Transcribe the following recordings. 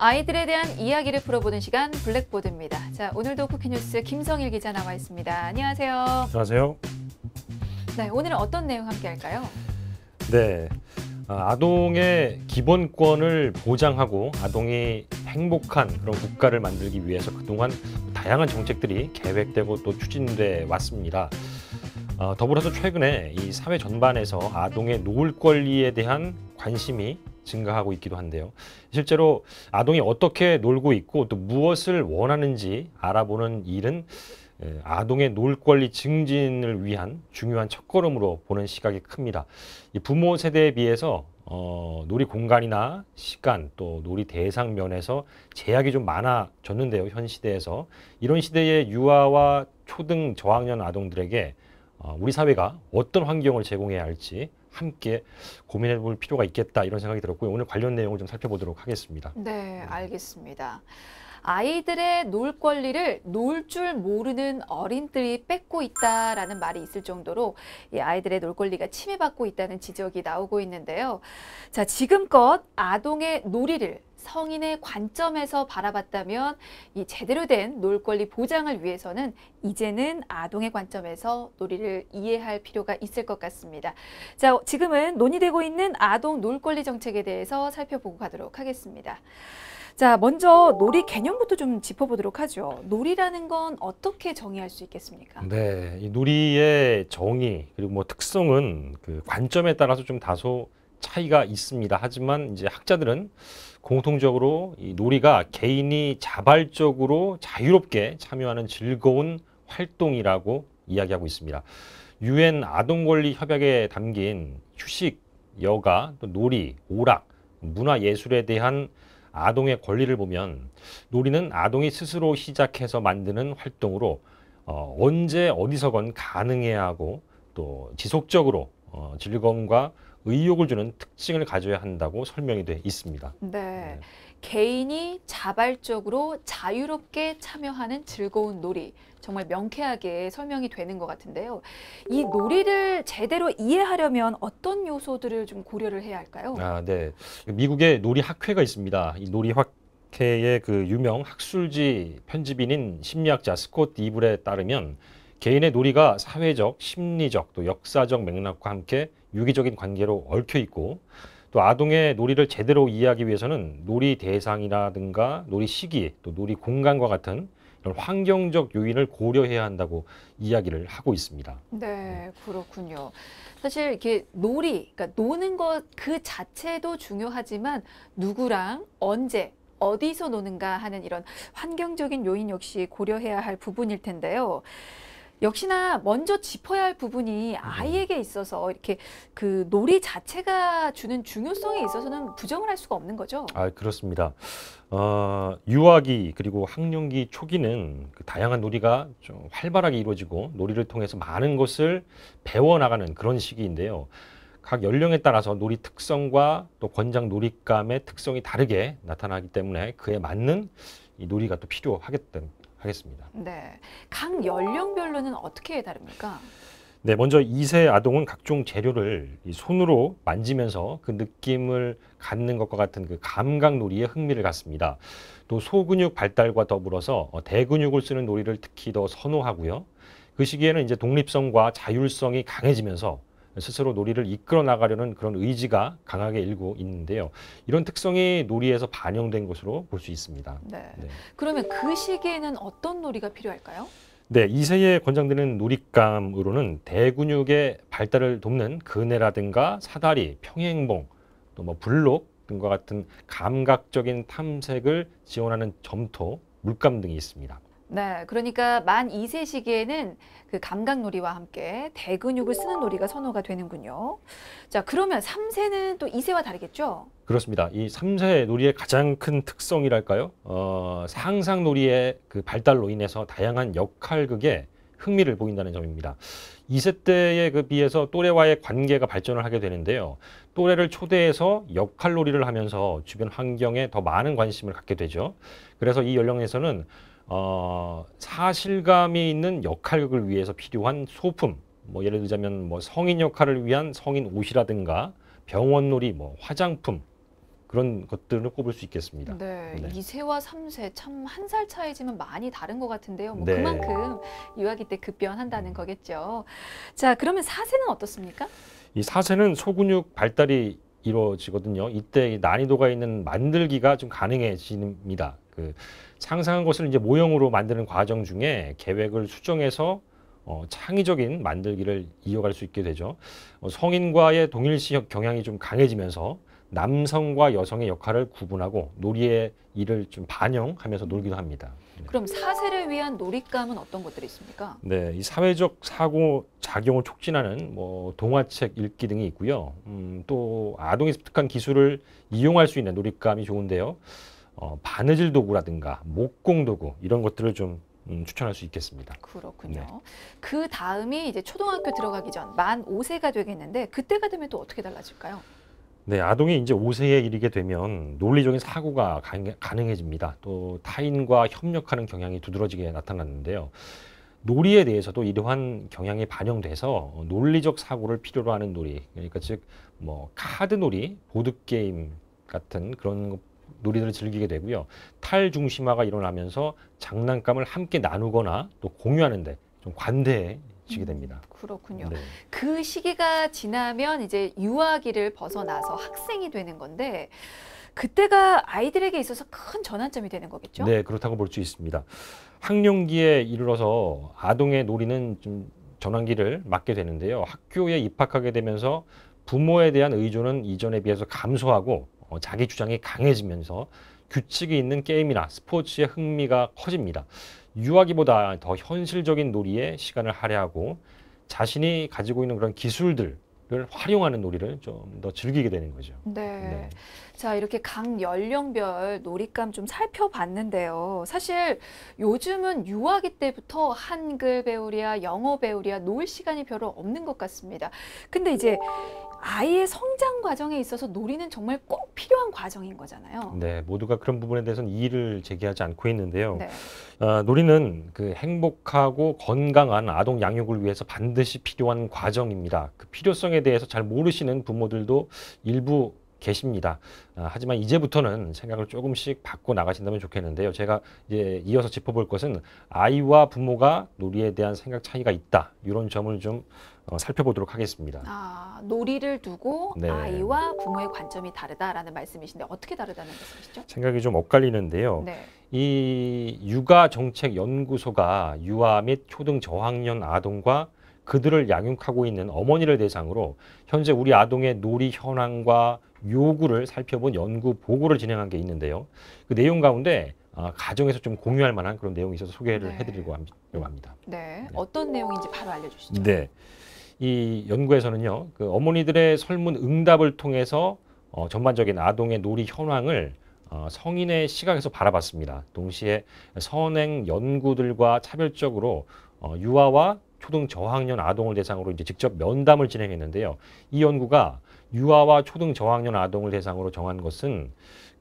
아이들에 대한 이야기를 풀어보는 시간 블랙보드입니다. 자, 오늘도 쿠키뉴스 김성일 기자 나와 있습니다. 안녕하세요. 안녕하세요. 네, 오늘은 어떤 내용 함께 할까요? 네, 아동의 기본권을 보장하고 아동이 행복한 그런 국가를 만들기 위해서 그동안 다양한 정책들이 계획되고 또 추진돼 왔습니다. 더불어서 최근에 이 사회 전반에서 아동의 노을 권리에 대한 관심이 증가하고 있기도 한데요. 실제로 아동이 어떻게 놀고 있고 또 무엇을 원하는지 알아보는 일은 아동의 놀 권리 증진을 위한 중요한 첫걸음으로 보는 시각이 큽니다. 이 부모 세대에 비해서 놀이 공간이나 시간 또 놀이 대상 면에서 제약이 좀 많아졌는데요. 현 시대에서 이런 시대의 유아와 초등 저학년 아동들에게 우리 사회가 어떤 환경을 제공해야 할지 함께 고민해 볼 필요가 있겠다 이런 생각이 들었고요. 오늘 관련 내용을 좀 살펴보도록 하겠습니다. 네, 알겠습니다. 아이들의 놀 권리를 놀 줄 모르는 어린들이 뺏고 있다라는 말이 있을 정도로 이 아이들의 놀 권리가 침해받고 있다는 지적이 나오고 있는데요. 자, 지금껏 아동의 놀이를 성인의 관점에서 바라봤다면 이 제대로 된 놀 권리 보장을 위해서는 이제는 아동의 관점에서 놀이를 이해할 필요가 있을 것 같습니다. 자, 지금은 논의되고 있는 아동 놀 권리 정책에 대해서 살펴보고 가도록 하겠습니다. 자, 먼저 놀이 개념부터 좀 짚어보도록 하죠. 놀이라는 건 어떻게 정의할 수 있겠습니까? 네, 이 놀이의 정의 그리고 뭐 특성은 그 관점에 따라서 좀 다소 차이가 있습니다. 하지만 이제 학자들은 공통적으로 이 놀이가 개인이 자발적으로 자유롭게 참여하는 즐거운 활동이라고 이야기하고 있습니다. 유엔 아동권리 협약에 담긴 휴식, 여가, 또 놀이, 오락, 문화예술에 대한 아동의 권리를 보면 놀이는 아동이 스스로 시작해서 만드는 활동으로 언제 어디서건 가능해야 하고 또 지속적으로 즐거움과 의욕을 주는 특징을 가져야 한다고 설명이 돼 있습니다. 네. 개인이 자발적으로 자유롭게 참여하는 즐거운 놀이. 정말 명쾌하게 설명이 되는 것 같은데요. 이 놀이를 제대로 이해하려면 어떤 요소들을 좀 고려를 해야 할까요? 네. 미국의 놀이학회가 있습니다. 이 놀이학회의 그 유명 학술지 편집인인 심리학자 스콧 이블에 따르면 개인의 놀이가 사회적, 심리적, 또 역사적 맥락과 함께 유기적인 관계로 얽혀 있고 또 아동의 놀이를 제대로 이해하기 위해서는 놀이 대상이라든가 놀이 시기, 또 놀이 공간과 같은 이런 환경적 요인을 고려해야 한다고 이야기를 하고 있습니다. 네, 그렇군요. 사실 이렇게 놀이, 그러니까 노는 것 그 자체도 중요하지만 누구랑 언제 어디서 노는가 하는 이런 환경적인 요인 역시 고려해야 할 부분일 텐데요. 역시나 먼저 짚어야 할 부분이 아이에게 있어서 이렇게 그 놀이 자체가 주는 중요성에 있어서는 부정을 할 수가 없는 거죠. 그렇습니다. 유아기 그리고 학령기 초기는 그 다양한 놀이가 좀 활발하게 이루어지고 놀이를 통해서 많은 것을 배워나가는 그런 시기인데요. 각 연령에 따라서 놀이 특성과 또 권장 놀잇감의 특성이 다르게 나타나기 때문에 그에 맞는 이 놀이가 또 필요하겠습니다. 네, 각 연령별로는 어떻게 다릅니까? 네, 먼저 2세 아동은 각종 재료를 이 손으로 만지면서 그 느낌을 갖는 것과 같은 그 감각 놀이에 흥미를 갖습니다. 또 소근육 발달과 더불어서 대근육을 쓰는 놀이를 특히 더 선호하고요. 그 시기에는 이제 독립성과 자율성이 강해지면서 스스로 놀이를 이끌어 나가려는 그런 의지가 강하게 일고 있는데요. 이런 특성이 놀이에서 반영된 것으로 볼 수 있습니다. 네. 그러면 그 시기에는 어떤 놀이가 필요할까요? 네, 2세에 권장되는 놀잇감으로는 대근육의 발달을 돕는 그네라든가 사다리, 평행봉, 또 뭐 블록 등과 같은 감각적인 탐색을 지원하는 점토, 물감 등이 있습니다. 네, 그러니까 만 2세 시기에는 그 감각놀이와 함께 대근육을 쓰는 놀이가 선호가 되는군요. 자, 그러면 3세는 또 2세와 다르겠죠? 그렇습니다. 이 3세 놀이의 가장 큰 특성이랄까요? 상상놀이의 그 발달로 인해서 다양한 역할극에 흥미를 보인다는 점입니다. 2세 때에 그 비해서 또래와의 관계가 발전을 하게 되는데요. 또래를 초대해서 역할놀이를 하면서 주변 환경에 더 많은 관심을 갖게 되죠. 그래서 이 연령에서는 사실감이 있는 역할극을 위해서 필요한 소품, 뭐 예를 들자면 뭐 성인 역할을 위한 성인 옷이라든가 병원놀이, 뭐 화장품, 그런 것들을 꼽을 수 있겠습니다. 네, 네. 2세와 3세 참 한 살 차이지만 많이 다른 것 같은데요. 뭐 네. 그만큼 유아기 때 급변한다는 거겠죠. 자, 그러면 4세는 어떻습니까? 이 4세는 소근육 발달이 이루어지거든요. 이때 난이도가 있는 만들기가 좀 가능해집니다. 그 상상한 것을 이제 모형으로 만드는 과정 중에 계획을 수정해서 창의적인 만들기를 이어갈 수 있게 되죠. 성인과의 동일시 경향이 좀 강해지면서 남성과 여성의 역할을 구분하고 놀이의 일을 좀 반영하면서 놀기도 합니다. 그럼 4세를 위한 놀잇감은 어떤 것들이 있습니까? 네, 이 사회적 사고 작용을 촉진하는 뭐 동화책 읽기 등이 있고요. 또 아동이 습득한 기술을 이용할 수 있는 놀잇감이 좋은데요. 바느질 도구라든가 목공 도구 이런 것들을 좀 추천할 수 있겠습니다. 그렇군요. 네. 그 다음이 이제 초등학교 들어가기 전 만 5세가 되겠는데 그때가 되면 또 어떻게 달라질까요? 네, 아동이 이제 5세에 이르게 되면 논리적인 사고가 가능해집니다. 또 타인과 협력하는 경향이 두드러지게 나타났는데요. 놀이에 대해서도 이러한 경향이 반영돼서 논리적 사고를 필요로 하는 놀이, 그러니까 즉 뭐 카드 놀이, 보드 게임 같은 그런 놀이들을 즐기게 되고요. 탈중심화가 일어나면서 장난감을 함께 나누거나 또 공유하는데 좀 관대해지게 됩니다. 그렇군요. 네. 그 시기가 지나면 이제 유아기를 벗어나서 학생이 되는 건데 그때가 아이들에게 있어서 큰 전환점이 되는 거겠죠? 네, 그렇다고 볼 수 있습니다. 학령기에 이르러서 아동의 놀이는 좀 전환기를 맞게 되는데요. 학교에 입학하게 되면서 부모에 대한 의존은 이전에 비해서 감소하고 자기 주장이 강해지면서 규칙이 있는 게임이나 스포츠에 흥미가 커집니다. 유아기보다 더 현실적인 놀이에 시간을 할애하고 자신이 가지고 있는 그런 기술들을 활용하는 놀이를 좀 더 즐기게 되는 거죠. 네. 네. 자, 이렇게 각 연령별 놀잇감 좀 살펴봤는데요. 사실 요즘은 유아기 때부터 한글 배우랴, 영어 배우랴 놀 시간이 별로 없는 것 같습니다. 근데 이제 아이의 성장 과정에 있어서 놀이는 정말 꼭 필요한 과정인 거잖아요. 네, 모두가 그런 부분에 대해서는 이의를 제기하지 않고 있는데요. 네. 놀이는 그 행복하고 건강한 아동 양육을 위해서 반드시 필요한 과정입니다. 그 필요성에 대해서 잘 모르시는 부모들도 일부 계십니다. 하지만 이제부터는 생각을 조금씩 바꿔 나가신다면 좋겠는데요. 제가 이제 이어서 짚어볼 것은 아이와 부모가 놀이에 대한 생각 차이가 있다. 이런 점을 좀 살펴보도록 하겠습니다. 아, 놀이를 두고 네. 아이와 부모의 관점이 다르다라는 말씀이신데 어떻게 다르다는 말씀이시죠? 생각이 좀 엇갈리는데요. 네. 이 육아정책연구소가 유아 및 초등 저학년 아동과 그들을 양육하고 있는 어머니를 대상으로 현재 우리 아동의 놀이 현황과 요구를 살펴본 연구 보고를 진행한 게 있는데요. 그 내용 가운데 가정에서 좀 공유할 만한 그런 내용이 있어서 소개를 네. 해드리려고 합니다. 네. 어떤 내용인지 바로 알려주시죠. 네. 이 연구에서는요, 그 어머니들의 설문 응답을 통해서 전반적인 아동의 놀이 현황을 성인의 시각에서 바라봤습니다. 동시에 선행 연구들과 차별적으로 유아와 초등 저학년 아동을 대상으로 이제 직접 면담을 진행했는데요. 이 연구가 유아와 초등 저학년 아동을 대상으로 정한 것은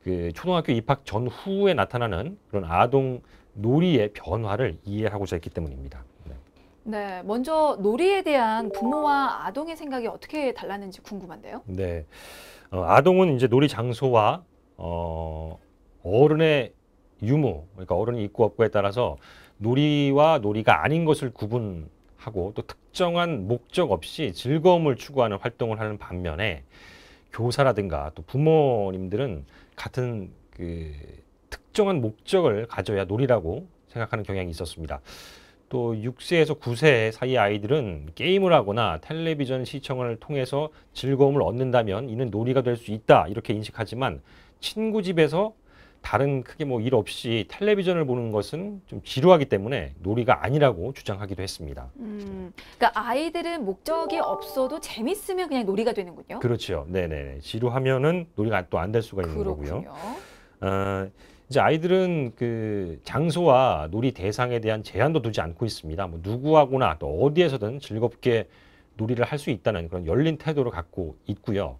그 초등학교 입학 전후에 나타나는 그런 아동 놀이의 변화를 이해하고자 했기 때문입니다. 네. 네, 먼저 놀이에 대한 부모와 아동의 생각이 어떻게 달랐는지 궁금한데요. 네. 아동은 이제 놀이 장소와 어른의 유무, 그러니까 어른이 있고 없고에 따라서 놀이와 놀이가 아닌 것을 구분하고 또 특정한 목적 없이 즐거움을 추구하는 활동을 하는 반면에 교사라든가 또 부모님들은 같은 그 특정한 목적을 가져야 놀이라고 생각하는 경향이 있었습니다. 또 6세에서 9세 사이 아이들은 게임을 하거나 텔레비전 시청을 통해서 즐거움을 얻는다면 이는 놀이가 될 수 있다 이렇게 인식하지만 친구 집에서 다른 크게 뭐 일 없이 텔레비전을 보는 것은 좀 지루하기 때문에 놀이가 아니라고 주장하기도 했습니다. 그러니까 아이들은 목적이 없어도 재밌으면 그냥 놀이가 되는군요. 그렇죠. 네네. 지루하면은 놀이가 또 안 될 수가 있는 거고요. 그렇군요. 이제 아이들은 그 장소와 놀이 대상에 대한 제한도 두지 않고 있습니다. 뭐 누구하고나 또 어디에서든 즐겁게 놀이를 할 수 있다는 그런 열린 태도를 갖고 있고요.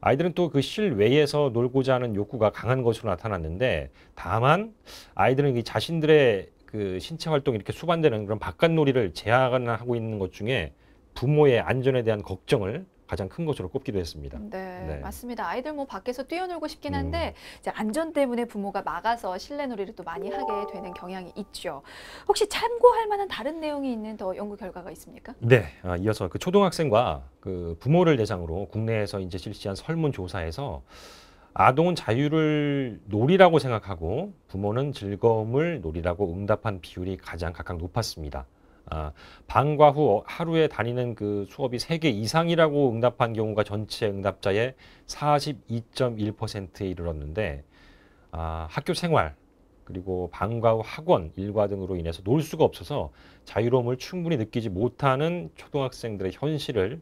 아이들은 또 그 실외에서 놀고자 하는 욕구가 강한 것으로 나타났는데 다만 아이들은 이 자신들의 그 신체 활동이 이렇게 수반되는 그런 바깥 놀이를 제한하고 있는 것 중에 부모의 안전에 대한 걱정을 가장 큰 것으로 꼽기도 했습니다. 네, 네. 맞습니다. 아이들 뭐 밖에서 뛰어놀고 싶긴 한데 이제 안전 때문에 부모가 막아서 실내 놀이를 또 많이 하게 되는 경향이 있죠. 혹시 참고할 만한 다른 내용이 있는 더 연구 결과가 있습니까? 네, 이어서 그 초등학생과 그 부모를 대상으로 국내에서 이제 실시한 설문조사에서 아동은 자유를 놀이라고 생각하고 부모는 즐거움을 놀이라고 응답한 비율이 가장 각각 높았습니다. 방과 후 하루에 다니는 그 수업이 3개 이상이라고 응답한 경우가 전체 응답자의 42.1%에 이르렀는데 학교 생활 그리고 방과 후 학원, 일과 등으로 인해서 놀 수가 없어서 자유로움을 충분히 느끼지 못하는 초등학생들의 현실을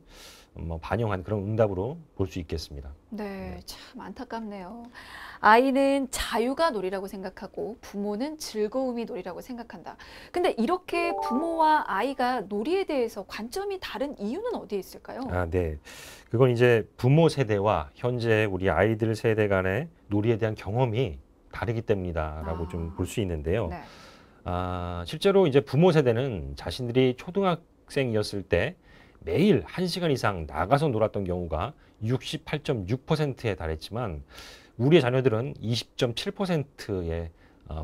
반영한 그런 응답으로 볼 수 있겠습니다. 네, 참 안타깝네요. 아이는 자유가 놀이라고 생각하고 부모는 즐거움이 놀이라고 생각한다. 근데 이렇게 부모와 아이가 놀이에 대해서 관점이 다른 이유는 어디에 있을까요? 네. 그건 이제 부모 세대와 현재 우리 아이들 세대 간의 놀이에 대한 경험이 다르기 때문이다라고 좀 볼 수 있는데요. 네. 실제로 이제 부모 세대는 자신들이 초등학생이었을 때 매일 1시간 이상 나가서 놀았던 경우가 68.6%에 달했지만 우리의 자녀들은 20.7%에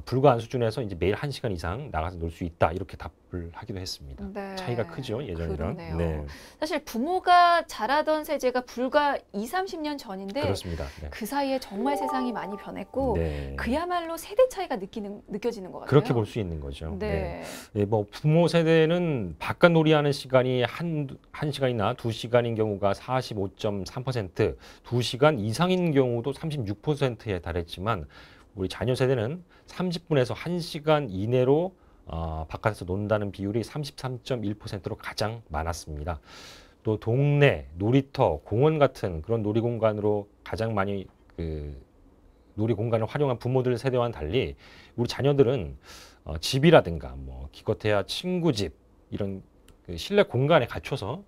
불과한 수준에서 이제 매일 1시간 이상 나가서 놀 수 있다 이렇게 답을 하기도 했습니다. 네. 차이가 크죠, 예전이랑. 그러네요. 네, 사실 부모가 자라던 세제가 불과 30년 전인데 그렇습니다. 네. 그 사이에 정말 세상이 많이 변했고 네. 그야말로 세대 차이가 느껴지는 것 같아요. 그렇게 볼 수 있는 거죠. 네. 뭐 부모 세대는 바깥 놀이하는 시간이 한 시간이나 2시간인 경우가 45.3%, 2시간 이상인 경우도 36%에 달했지만 우리 자녀 세대는 30분에서 1시간 이내로 바깥에서 논다는 비율이 33.1%로 가장 많았습니다. 또 동네, 놀이터, 공원 같은 그런 놀이공간으로 가장 많이 그 놀이공간을 활용한 부모들 세대와는 달리 우리 자녀들은 집이라든가 뭐 기껏해야 친구 집 이런 그 실내 공간에 갇혀서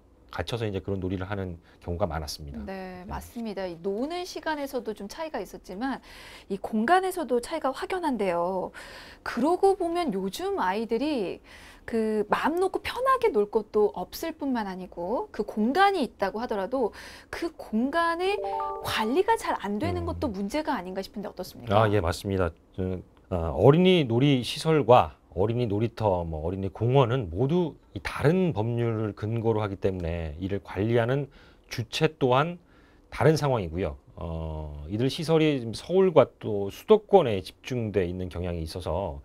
이제 그런 놀이를 하는 경우가 많았습니다. 네, 맞습니다. 이 노는 시간에서도 좀 차이가 있었지만 이 공간에서도 차이가 확연한데요. 그러고 보면 요즘 아이들이 그 마음 놓고 편하게 놀 것도 없을 뿐만 아니고 그 공간이 있다고 하더라도 그 공간의 관리가 잘 안 되는 것도 문제가 아닌가 싶은데 어떻습니까? 예, 맞습니다. 어린이 놀이 시설과 어린이 놀이터, 뭐 어린이 공원은 모두 이 다른 법률을 근거로 하기 때문에 이를 관리하는 주체 또한 다른 상황이고요. 이들 시설이 지금 서울과 또 수도권에 집중돼 있는 경향이 있어서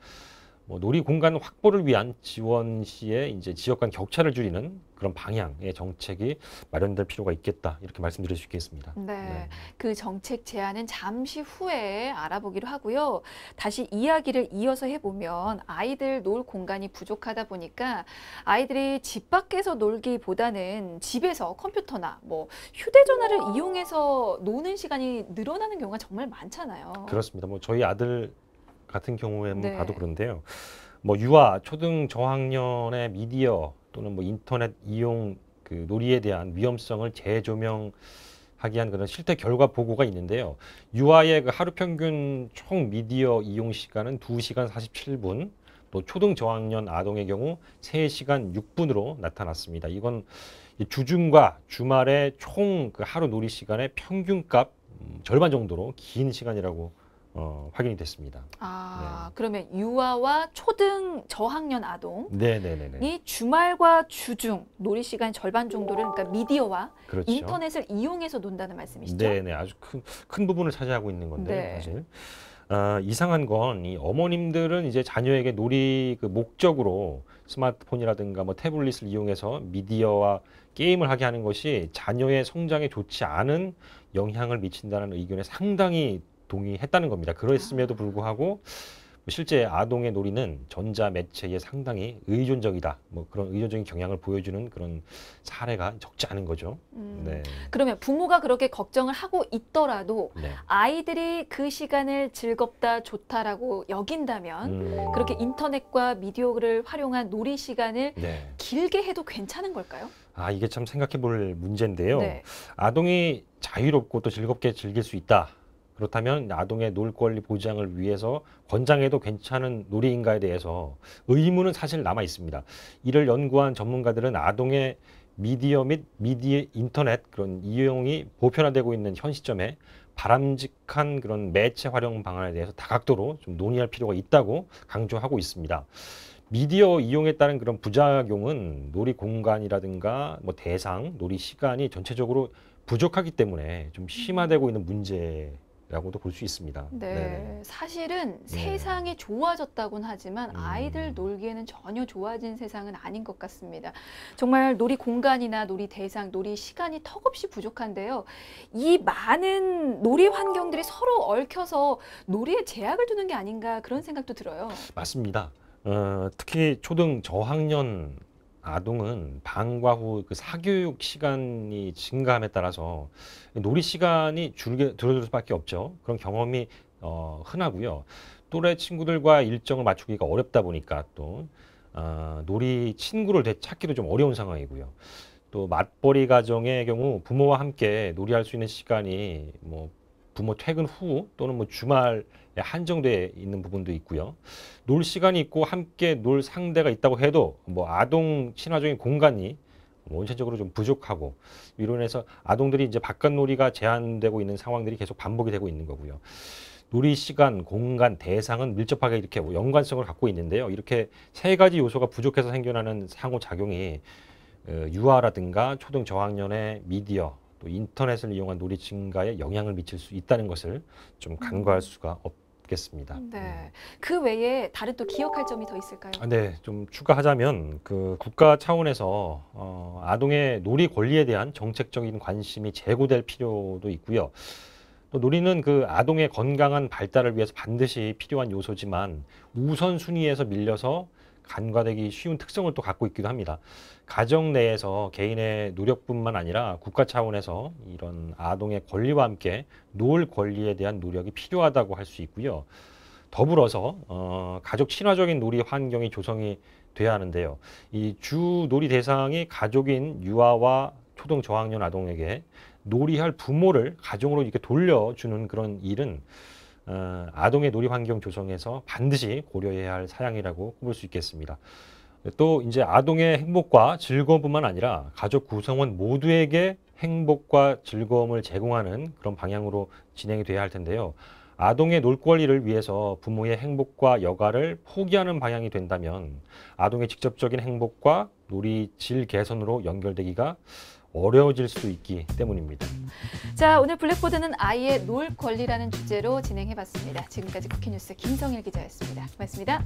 뭐 놀이 공간 확보를 위한 지원 시에 이제 지역 간 격차를 줄이는 그런 방향의 정책이 마련될 필요가 있겠다 이렇게 말씀드릴 수 있겠습니다. 네, 그 정책 제안은 잠시 후에 알아보기로 하고요. 다시 이야기를 이어서 해보면 아이들 놀 공간이 부족하다 보니까 아이들이 집 밖에서 놀기보다는 집에서 컴퓨터나 뭐 휴대전화를 이용해서 노는 시간이 늘어나는 경우가 정말 많잖아요. 그렇습니다. 뭐 저희 아들 같은 경우에 네. 봐도 그런데요. 뭐 유아, 초등 저학년의 미디어 또는 뭐 인터넷 이용 그 놀이에 대한 위험성을 재조명하기 위한 그런 실태 결과 보고가 있는데요. 유아의 그 하루 평균 총 미디어 이용 시간은 2시간 47분, 또 초등 저학년 아동의 경우 3시간 6분으로 나타났습니다. 이건 주중과 주말의 총 그 하루 놀이 시간의 평균값 절반 정도로 긴 시간이라고 확인이 됐습니다. 그러면 유아와 초등 저학년 아동이 네네네네. 주말과 주중 놀이 시간 절반 정도를 그러니까 미디어와 그렇죠. 인터넷을 이용해서 논다는 말씀이시죠? 네네. 아주 큰 부분을 차지하고 있는 건데 네. 사실. 이상한 건 이 어머님들은 이제 자녀에게 놀이 그 목적으로 스마트폰이라든가 뭐 태블릿을 이용해서 미디어와 게임을 하게 하는 것이 자녀의 성장에 좋지 않은 영향을 미친다는 의견에 상당히 동의했다는 겁니다. 그랬음에도 불구하고 실제 아동의 놀이는 전자 매체에 상당히 의존적이다. 뭐 그런 의존적인 경향을 보여주는 그런 사례가 적지 않은 거죠. 네. 그러면 부모가 그렇게 걱정을 하고 있더라도 네. 아이들이 그 시간을 즐겁다, 좋다라고 여긴다면 그렇게 인터넷과 미디어를 활용한 놀이 시간을 네. 길게 해도 괜찮은 걸까요? 이게 참 생각해 볼 문제인데요. 네. 아동이 자유롭고 또 즐겁게 즐길 수 있다. 그렇다면 아동의 놀 권리 보장을 위해서 권장해도 괜찮은 놀이인가에 대해서 의문은 사실 남아 있습니다. 이를 연구한 전문가들은 아동의 미디어 및 미디어 인터넷 그런 이용이 보편화되고 있는 현 시점에 바람직한 그런 매체 활용 방안에 대해서 다각도로 좀 논의할 필요가 있다고 강조하고 있습니다. 미디어 이용에 따른 그런 부작용은 놀이 공간이라든가 뭐 대상, 놀이 시간이 전체적으로 부족하기 때문에 좀 심화되고 있는 문제라고도 볼 수 있습니다. 네, 네네. 사실은 네. 세상이 좋아졌다고는 하지만 음. 아이들 놀기에는 전혀 좋아진 세상은 아닌 것 같습니다. 정말 놀이 공간이나 놀이 대상, 놀이 시간이 턱없이 부족한데요. 이 많은 놀이 환경들이 서로 얽혀서 놀이에 제약을 두는 게 아닌가 그런 생각도 들어요. 맞습니다. 특히 초등 저학년 아동은 방과 후 그 사교육 시간이 증가함에 따라서 놀이 시간이 줄어들 수밖에 없죠. 그런 경험이 흔하고요. 또래 친구들과 일정을 맞추기가 어렵다 보니까 또 놀이 친구를 되찾기도 좀 어려운 상황이고요. 또 맞벌이 가정의 경우 부모와 함께 놀이할 수 있는 시간이 뭐 부모 퇴근 후 또는 뭐 주말에 한정돼 있는 부분도 있고요. 놀 시간이 있고 함께 놀 상대가 있다고 해도 뭐 아동 친화적인 공간이 원천적으로 좀 부족하고 이로 인해서 아동들이 이제 바깥 놀이가 제한되고 있는 상황들이 계속 반복이 되고 있는 거고요. 놀이 시간, 공간, 대상은 밀접하게 이렇게 연관성을 갖고 있는데요. 이렇게 세 가지 요소가 부족해서 생겨나는 상호작용이 유아라든가 초등 저학년의 미디어 또 인터넷을 이용한 놀이 증가에 영향을 미칠 수 있다는 것을 좀 간과할 수가 없겠습니다. 네, 그 외에 다른 또 기억할 점이 더 있을까요? 네, 좀 추가하자면 그 국가 차원에서 아동의 놀이 권리에 대한 정책적인 관심이 제고될 필요도 있고요. 또 놀이는 그 아동의 건강한 발달을 위해서 반드시 필요한 요소지만 우선순위에서 밀려서 간과되기 쉬운 특성을 또 갖고 있기도 합니다. 가정 내에서 개인의 노력뿐만 아니라 국가 차원에서 이런 아동의 권리와 함께 놀 권리에 대한 노력이 필요하다고 할 수 있고요. 더불어서 가족 친화적인 놀이 환경이 조성이 돼야 하는데요. 이 주 놀이 대상이 가족인 유아와 초등 저학년 아동에게 놀이할 부모를 가정으로 이렇게 돌려주는 그런 일은 아동의 놀이 환경 조성에서 반드시 고려해야 할 사양이라고 꼽을 수 있겠습니다. 또 이제 아동의 행복과 즐거움뿐만 아니라 가족 구성원 모두에게 행복과 즐거움을 제공하는 그런 방향으로 진행이 돼야 할 텐데요. 아동의 놀 권리를 위해서 부모의 행복과 여가를 포기하는 방향이 된다면 아동의 직접적인 행복과 놀이 질 개선으로 연결되기가 어려워질 수 있기 때문입니다. 자, 오늘 블랙보드는 아이의 놀 권리라는 주제로 진행해봤습니다. 지금까지 쿠키뉴스 김성일 기자였습니다. 고맙습니다.